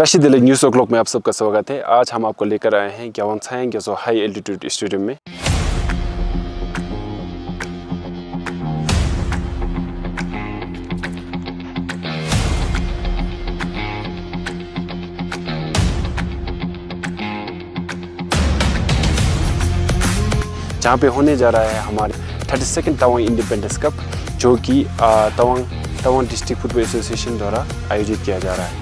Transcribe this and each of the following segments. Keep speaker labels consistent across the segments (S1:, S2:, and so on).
S1: Rashid Ali news ओक्लॉक में आप सबका स्वागत है। आज हम आपको लेकर आए हैं ग्यावंगसायांग जो हाई एल्टीट्यूड स्टेडियम में। जहाँ पे होने जा रहा है हमारे 32nd तवांग इंडिपेंडेंस कप, जो कि तवांग डिस्ट्रिक्ट फुटबॉल एसोसिएशन द्वारा आयोजित किया जा रहा है।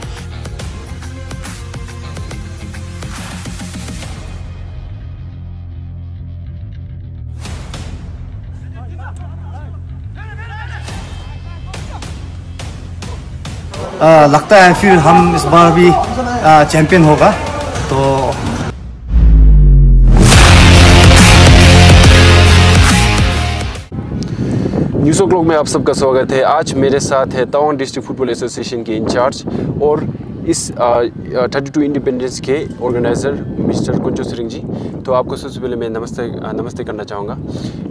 S2: लगता है फिर हम इस बार भी चैंपियन होगा। तो
S1: न्यूज़ ओक्लॉक में आप सबका स्वागत है। आज मेरे साथ है तवांग डिस्ट्रिक्ट फुटबॉल एसोसिएशन के इंचार्ज और इस 32 इंडिपेंडेंस के ऑर्गेनाइज़र मिस्टर कुंचो सिरिंग जी। तो आपको सबसे पहले मैं नमस्ते करना चाहूँगा।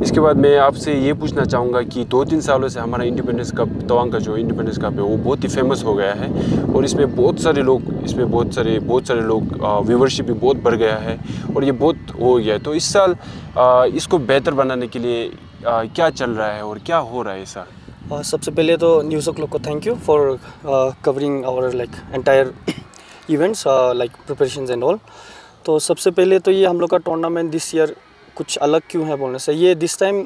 S1: इसके बाद मैं आपसे ये पूछना चाहूँगा कि 2-3 सालों से हमारा इंडिपेंडेंस कप, तवांग का जो इंडिपेंडेंस कप है वो बहुत ही फेमस हो गया है और इसमें बहुत सारे लोग व्यूवरशिप भी बहुत बढ़ गया है और ये बहुत हो गया है। तो इस साल इसको बेहतर बनाने के लिए क्या चल रहा है और क्या हो रहा है इस साल?
S3: सबसे पहले तो न्यूज़ ओक्लॉक को thank you for covering our like entire events like preparations and all. तो सबसे पहले तो ये हम लोग का टूर्नामेंट दिस ईयर कुछ अलग क्यों है बोलने से, ये this time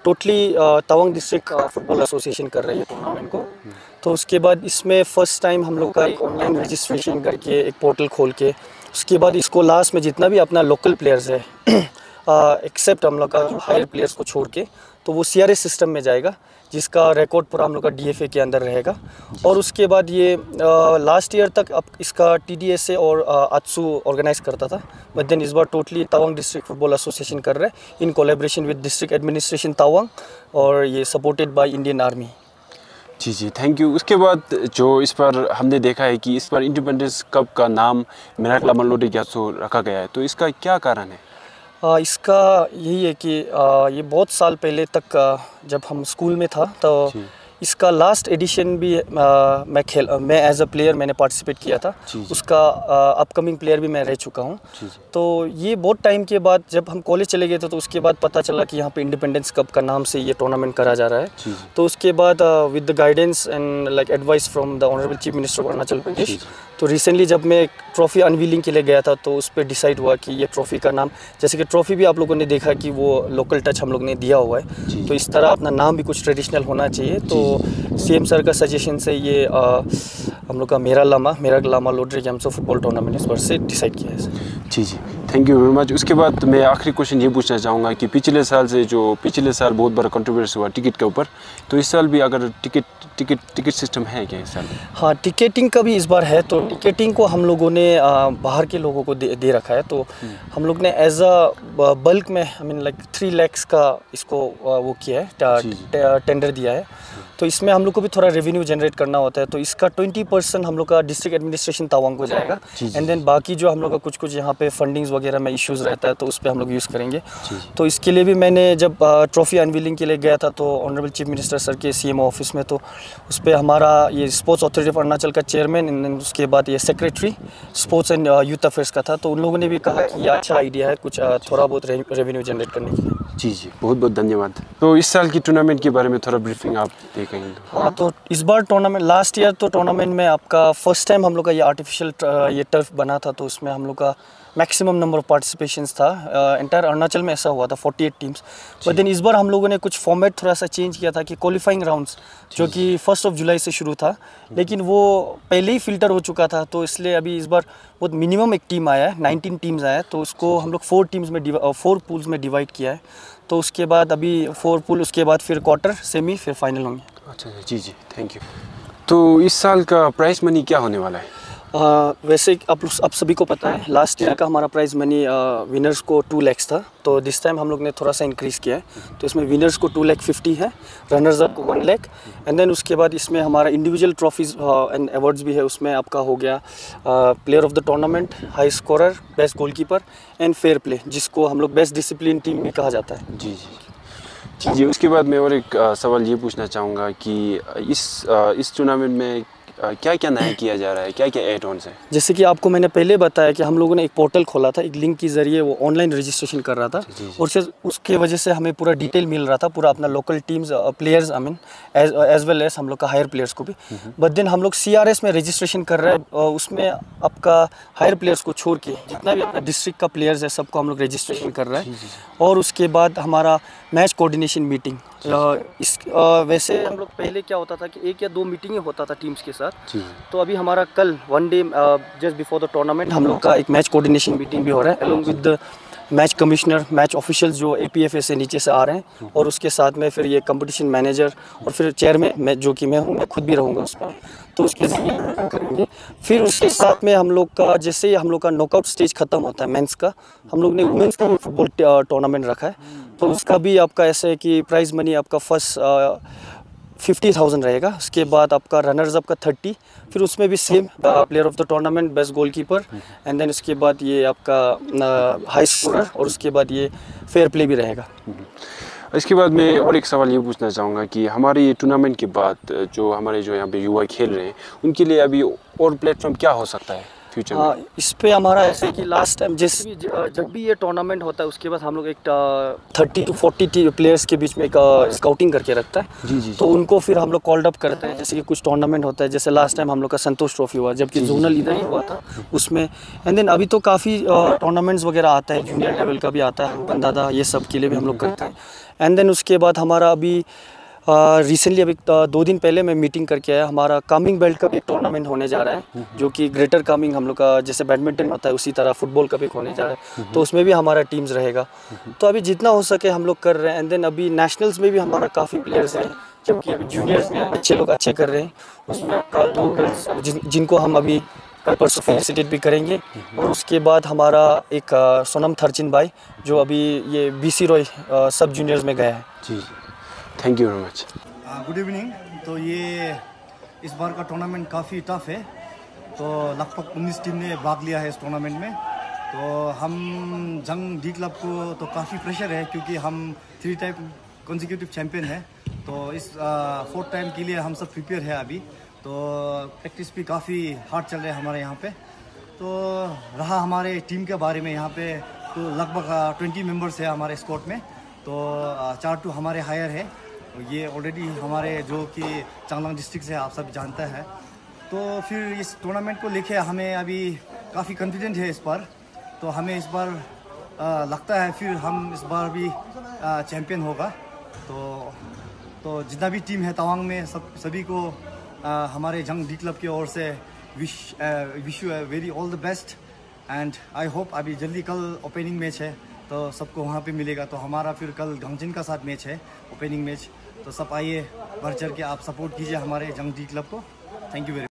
S3: totally Tawang district football association कर रही है टूर्नामेंट को। तो उसके बाद इसमें फ़र्स्ट टाइम हम लोग का एक ऑनलाइन रजिस्ट्रेशन करके एक पोर्टल खोल के, उसके बाद इसको लास्ट में जितना भी अपना लोकल प्लेयर्स है एक्सेप्ट हम लोग का जो हायर प्लेयर्स को छोड़ के, तो वो CRS सिस्टम में जाएगा जिसका रिकॉर्ड पूरा हम लोग का DFA के अंदर रहेगा। और उसके बाद ये लास्ट ईयर तक अब इसका TDSA और ATSU ऑर्गेनाइज करता था, बट देन इस बार totally Tawang district football association कर रहे हैं in collaboration with district administration Tawang, और ये सपोर्टेड बाय इंडियन आर्मी।
S1: जी थैंक यू। उसके बाद जो इस पर हमने देखा है कि इस पर इंडिपेंडेंस कप का नाम मेराक लामालोडी ग्यासो रखा गया है, तो इसका क्या कारण है?
S3: इसका यही है कि ये बहुत साल पहले तक जब हम स्कूल में था तो इसका लास्ट एडिशन भी मैं एज अ प्लेयर मैंने पार्टिसिपेट किया था। उसका अपकमिंग प्लेयर भी मैं रह चुका हूँ। तो ये बहुत टाइम के बाद जब हम कॉलेज चले गए थे तो उसके बाद पता चला कि यहाँ पे इंडिपेंडेंस कप का नाम से ये टूर्नामेंट करा जा रहा है। तो उसके बाद with the guidance and like advice from the honourable chief minister of Arunachal Pradesh, तो रिसेंटली जब मैं ट्रॉफ़ी अनवीलिंग के लिए गया था तो उस पर डिसाइड हुआ कि ये ट्रॉफ़ी का नाम, जैसे कि ट्रॉफ़ी भी आप लोगों ने देखा कि वो लोकल टच हम लोग ने दिया हुआ है, तो इस तरह अपना नाम भी कुछ ट्रेडिशनल होना चाहिए। तो CM सर का सजेशन से ये हम लोग का मेराक लामालोडी ग्यासो फुटबॉल टूर्नामेंट इस बार से डिसाइड किया है।
S1: जी थैंक यू वेरी मच। उसके बाद मैं आखिरी क्वेश्चन ये पूछना चाहूँगा कि पिछले साल बहुत बड़ा कंट्रोवर्सी हुआ टिकट के ऊपर, तो इस साल भी अगर टिकट सिस्टम है क्या इस साल?
S3: हाँ, टिकटिंग का भी इस बार है। तो टिकटिंग को हम लोगों ने बाहर के लोगों को दे रखा है। तो हम लोग ने एज अ बल्क में लाइक 3 lakhs का इसको वो किया है, टेंडर दिया है। तो इसमें हम लोग को भी थोड़ा रेवेन्यू जनरेट करना होता है। तो इसका 20% हम लोग का डिस्ट्रिक्ट एडमिनिस्ट्रेशन तवांग को जाएगा एंड देन बाकी जो हम लोग का कुछ यहाँ पे फंडिंग्स वगैरह में इश्यूज़ रहता है तो उस पर हम लोग यूज़ करेंगे। तो इसके लिए भी मैंने जब ट्रॉफ़ी अनवीलिंग के लिए गया था तो ऑनरेबल चीफ मिनिस्टर सर के CMO ऑफिस में, तो उस पर हमारा ये स्पोर्ट्स अथॉरिटी ऑफ अरुणाचल का चेयरमैन एंड उसके बाद ये secretary sports and youth affairs का था, तो उन लोगों ने भी कहा कि ये अच्छा आइडिया है कुछ थोड़ा बहुत रेवेन्यू जनरेट करने के लिए।
S1: जी बहुत बहुत धन्यवाद। तो इस साल की टूर्नामेंट के बारे में थोड़ा ब्रीफिंग आप देखेंगे?
S3: हाँ, तो इस बार टूर्नामेंट, लास्ट ईयर तो टूर्नामेंट में आपका फर्स्ट टाइम हम लोग का ये आर्टिफिशियल ये टर्फ बना था, तो उसमें हम लोग का मैक्सिमम नंबर ऑफ पार्टिसिपेशंस था। एंटायर अरुणाचल में ऐसा हुआ था 48 टीम्स। बट देन इस बार हम लोगों ने कुछ फॉर्मेट थोड़ा सा चेंज किया था कि क्वालिफाइंग राउंड्स जो कि 1 जुलाई से शुरू था, लेकिन वो पहले ही फिल्टर हो चुका था, तो इसलिए अभी इस बार बहुत मिनिमम एक टीम आया है, 19 टीम्स आया है। तो उसको हम लोग 4 पूल्स में डिवाइड किया है। तो उसके बाद अभी 4 पूल, उसके बाद फिर क्वार्टर, सेमी, फिर फाइनल होंगे।
S1: अच्छा जी थैंक यू। तो इस साल का प्राइस मनी क्या होने वाला है?
S3: वैसे आप सभी को पता है लास्ट ईयर का हमारा प्राइज़ मनी विनर्स को 2 lakhs था, तो दिस टाइम हम लोग ने थोड़ा सा इंक्रीज़ किया है। तो इसमें विनर्स को 2,50,000 है, रनर्स अप को 1 lakh, एंड देन उसके बाद इसमें हमारा इंडिविजुअल ट्रॉफीज़ एंड अवार्ड्स भी है। उसमें आपका हो गया player of the tournament, high scorer, best goalkeeper and fair play, जिसको हम लोग बेस्ट डिसिप्लिन टीम भी कहा जाता है।
S1: जी उसके बाद मैं और एक सवाल ये पूछना चाहूँगा कि इस टूर्नामेंट में क्या क्या नया किया जा रहा है, क्या क्या एड ऑन्स है?
S3: जैसे कि आपको मैंने पहले बताया कि हम लोगों ने एक पोर्टल खोला था, एक लिंक के ज़रिए वो ऑनलाइन रजिस्ट्रेशन कर रहा था। और सिर्फ उसके वजह से हमें पूरा डिटेल मिल रहा था, पूरा अपना local teams players I mean as well as हम लोग का हायर प्लेयर्स को भी। बट देन हम लोग CRS में रजिस्ट्रेशन कर रहे हैं, उसमें आपका हायर प्लेयर्स को छोड़ के जितना भी अपना डिस्ट्रिक्ट का प्लेयर्स है सबको हम लोग रजिस्ट्रेशन कर रहे हैं। और उसके बाद हमारा मैच कोऑर्डिनेशन मीटिंग, वैसे हम लोग पहले क्या होता था कि 1 या 2 मीटिंग होता था टीम्स के साथ। तो अभी हमारा कल 1 day just before the tournament हम लोग का एक मैच कोऑर्डिनेशन मीटिंग भी हो रहा है along with match commissioner, match officials जो APFA से नीचे से आ रहे हैं, और उसके साथ में फिर ये कंपटीशन मैनेजर और फिर चेयरमैन मैं जो कि मैं हूँ, मैं खुद भी रहूँगा उसमें। तो उसके जरिए करेंगे। फिर उसके साथ में हम लोग का जैसे हम लोग का नॉकआउट स्टेज खत्म होता है मेंस का, हम लोग ने वुमेंस का फुटबॉल टूर्नामेंट रखा है। तो उसका भी आपका ऐसे है कि प्राइज़ मनी आपका फर्स्ट 50,000 रहेगा, उसके बाद आपका रनर्स अप का 30, फिर उसमें भी same player of the tournament, best goalkeeper, and then उसके बाद ये आपका हाई स्कोरर, और उसके बाद ये फेयर प्ले भी रहेगा।
S1: इसके बाद मैं और एक सवाल ये पूछना चाहूँगा कि हमारे ये टूर्नामेंट के बाद जो हमारे जो यहाँ पे युवा खेल रहे हैं उनके लिए अभी और प्लेटफॉर्म क्या हो सकता है फ्यूचर में?
S3: इस पे हमारा ऐसे कि लास्ट टाइम जैसे भी जब भी ये टूर्नामेंट होता है उसके बाद हम लोग एक 30 to 40 प्लेयर्स के बीच में एक स्काउटिंग करके रखता है। जी। तो उनको फिर हम लोग कॉल्ड अप करते हैं, जैसे कि कुछ टूर्नामेंट होता है, जैसे लास्ट टाइम हम लोग का संतोष ट्रॉफी हुआ, जबकि जोनल इधर ही हुआ था उसमें। एंड देन अभी तो काफ़ी टूर्नामेंट्स वगैरह आता है, जूनियर लेवल का भी आता है, बंदादा, ये सब के लिए भी हम लोग करते हैं। एंड देन उसके बाद हमारा अभी रिसेंटली अभी 2 दिन पहले मैं मीटिंग करके आया, हमारा कामिंग बेल्ट का भी एक टूर्नामेंट होने जा रहा है, जो कि ग्रेटर कामिंग हम लोग का जैसे बैडमिंटन होता है उसी तरह फुटबॉल का भी होने जा रहा है। तो उसमें भी हमारा टीम्स रहेगा। तो अभी जितना हो सके हम लोग कर रहे हैं। एंड देन अभी नेशनल्स में भी हमारा काफ़ी प्लेयर्स हैं, जबकि अभी जूनियर्स में अच्छे लोग अच्छे कर रहे हैं। उसमें 2 गर्ल्स जिनको हम अभी कल परसों फेलिसिटेट भी करेंगे। और उसके बाद हमारा एक सोनम थर्चिन भाई जो अभी ये BC रॉय सब जूनियर्स में गया है।
S1: जी, thank you very much.
S2: Good evening. तो ये इस बार का टूर्नामेंट काफ़ी टफ है, तो लगभग 19 टीम ने भाग लिया है इस टूर्नामेंट में। तो हम जंग डी क्लब को तो काफ़ी प्रेशर है, क्योंकि हम 3 टाइम कंसेक्यूटिव चैम्पियन है। तो इस 4th टाइम के लिए हम सब प्रिपेयर है अभी। तो प्रैक्टिस भी काफ़ी हार्ड चल रहा है हमारे यहाँ पे। तो रहा हमारे टीम के बारे में, यहाँ पे तो लगभग 20 मेंबर्स है हमारे स्क्वाड में। तो 4 to हमारे हायर है, ये ऑलरेडी हमारे जो कि चांगलांग डिस्ट्रिक्ट से आप सब जानते हैं। तो फिर इस टूर्नामेंट को लेके हमें अभी काफ़ी कॉन्फिडेंट है इस बार। तो हमें इस बार लगता है फिर हम इस बार भी चैम्पियन होगा। तो जितना भी टीम है तवांग में सभी को हमारे जंग डी क्लब की ओर से wish you very all the best. And I hope अभी जल्दी कल ओपनिंग मैच है तो सबको वहाँ पे मिलेगा। तो हमारा फिर कल गंगजिन का साथ मैच है, ओपनिंग मैच। तो सब आइए बढ़ चढ़ के आप सपोर्ट कीजिए हमारे जंग डी क्लब को। Thank you very much.